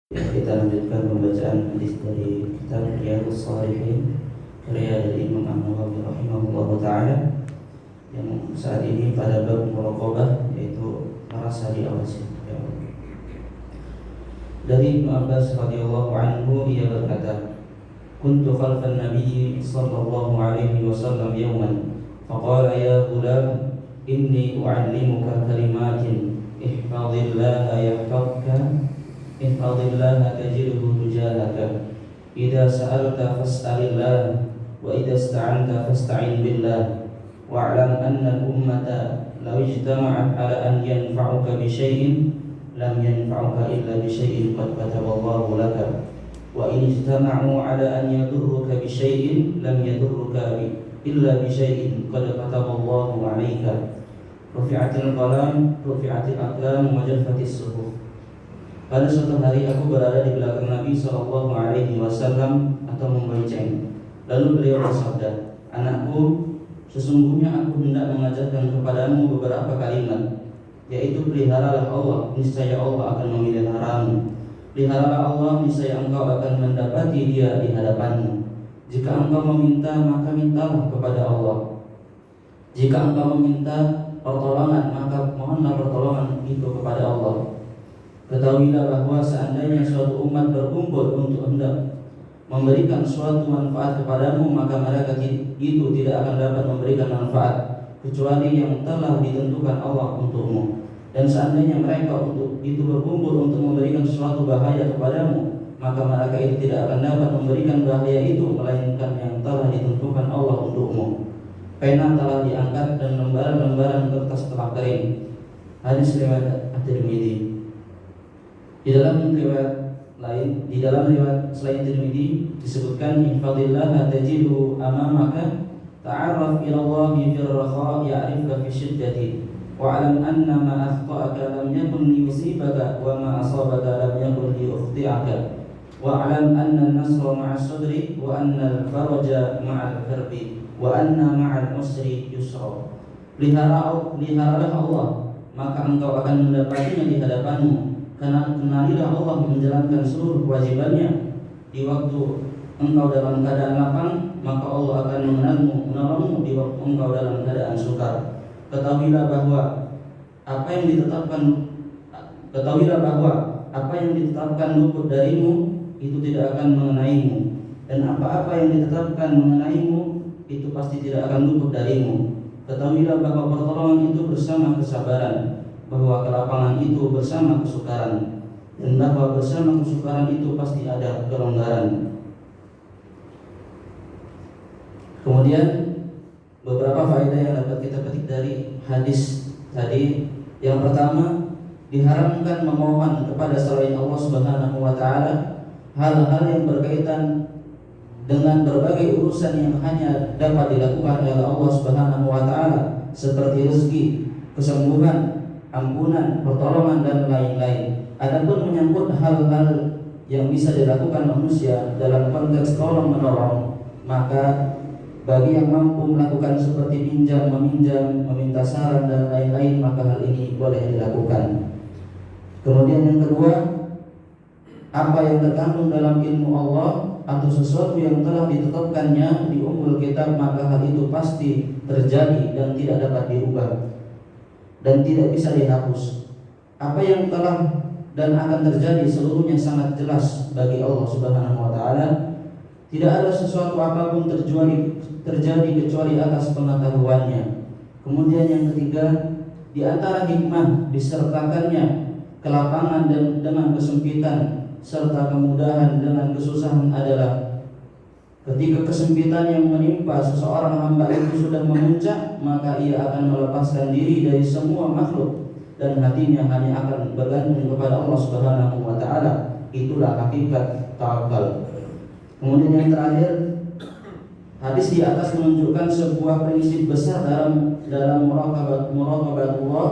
Kita lanjutkan pembacaan hadis dari kitab Riyadhus Shalihin karya dari Imam An-Nawawi rahimahullah taala, yang saat ini pada bab muraqabah, yaitu merasa diawasi. Dari Ibnu Abbas radhiyallahu anhu, ia berkata, "Kuntu khalfan Nabi sallallahu alaihi wasallam yawman, faqala ya ghulam, inni u'allimuka kalimatin, ihfazillaha yahfazka, ihfazillaha tajidhu tujahaka, idza sa'alta fas'alillah, wa idza ista'anta fasta'in billah, wa'lam anna al-ummata law ijtama'at ala an yanfa'uka bi syai'in lam yanfa'uka illa bi syai'in qad kataballahu laka, wa in ijtama'u ala an yadurruka bi syai'in lam yadurruka illa bi syai'in qad kataballahu 'alaika, rufi'atil qalam, rufi'atil aqlam, wa jaffatis suhuf." Pada suatu hari aku berada di belakang Nabi Shallallahu Alaihi Wasallam atau membonceng. Lalu beliau bersabda, "Anakku, sesungguhnya aku hendak mengajarkan kepadamu beberapa kalimat, yaitu peliharalah Allah, niscaya Allah akan memeliharamu. Peliharalah Allah, niscaya engkau akan mendapati Dia di hadapanmu. Jika engkau meminta, maka mintalah kepada Allah. Jika engkau meminta pertolongan, maka mohonlah pertolongan itu kepada Allah. Ketahuilah bahwa seandainya suatu umat berkumpul untuk hendak memberikan suatu manfaat kepadamu, maka mereka itu tidak akan dapat memberikan manfaat kecuali yang telah ditentukan Allah untukmu. Dan seandainya mereka untuk itu berkumpul untuk memberikan suatu bahaya kepadamu, maka mereka itu tidak akan dapat memberikan bahaya itu melainkan yang telah ditentukan Allah untukmu. Pena telah diangkat dan lembaran-lembaran kertas telah kering." Hadis riwayat At-Tirmidzi. Di dalam riwayat selain Tirmidzi disebutkan, "Ihfazillah tajidhu amamaka, ta'arraf ila Allah fi ar-rakha ya'rifka fi shiddati, wa'lam anna ma akhta'aka lam yakun liyusibaka wa ma asabaka lam yakun liyukhti'aka, wa'lam anna an-nasra ma'a as-sadri wa anna al-faraja ma'a al-karbi wa anna ma'a al-usri yusra." Peliharalah Allah, maka engkau akan mendapatinya di hadapanmu. Kenalilah Allah menjalankan seluruh kewajibannya. Di waktu engkau dalam keadaan lapang, maka Allah akan menolongmu di waktu engkau dalam keadaan sukar. Ketahuilah bahwa apa yang ditetapkan luput darimu itu tidak akan mengenaimu, dan apa-apa yang ditetapkan mengenaimu itu pasti tidak akan luput darimu. Ketahuilah bahwa pertolongan itu bersama kesabaran, bahwa kelapangan itu bersama kesukaran, dan bahwa bersama kesukaran itu pasti ada kelonggaran. Kemudian beberapa faedah yang dapat kita petik dari hadis tadi. Yang pertama, diharamkan memohon kepada selain Allah Subhanahu wa taala hal-hal yang berkaitan dengan berbagai urusan yang hanya dapat dilakukan oleh Allah Subhanahu wa taala, seperti rezeki, kesembuhan, ampunan, pertolongan, dan lain-lain. Adapun menyangkut hal-hal yang bisa dilakukan manusia dalam konteks tolong menolong, maka bagi yang mampu melakukan seperti pinjam, meminjam, meminta saran, dan lain-lain, maka hal ini boleh dilakukan. Kemudian yang kedua, apa yang terkandung dalam ilmu Allah atau sesuatu yang telah ditetapkannya di ummul kitab, maka hal itu pasti terjadi dan tidak dapat dirubah dan tidak bisa dihapus. Apa yang telah dan akan terjadi seluruhnya sangat jelas bagi Allah Subhanahu wa taala. Tidak ada sesuatu apapun terjadi kecuali atas pengetahuannya. Kemudian yang ketiga, di antara hikmah disertakannya kelapangan dan dengan kesempitan serta kemudahan dengan kesusahan adalah ketika kesempitan yang menimpa seseorang hamba itu sudah memuncak, maka ia akan melepaskan diri dari semua makhluk dan hatinya hanya akan bergantung kepada Allah Subhanahu wa taala. Itulah hakikat tawakal. Kemudian yang terakhir, hadis di atas menunjukkan sebuah prinsip besar dalam muraqabatullah,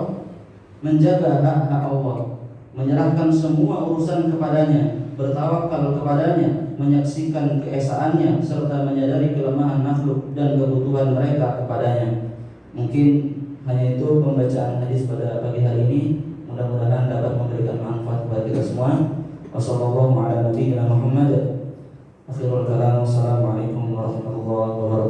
menjaga hak-hak Allah, menyerahkan semua urusan kepadanya, bertawakal kepadanya, menyaksikan keesaannya, serta menyadari kelemahan makhluk dan kebutuhan mereka kepadanya. Mungkin hanya itu pembacaan hadis pada pagi hari ini. Mudah-mudahan dapat memberikan manfaat kepada kita semua. Wassallallahu ala nabiyyina Muhammad. Akhirul kalam. Assalamualaikum warahmatullahi wabarakatuh.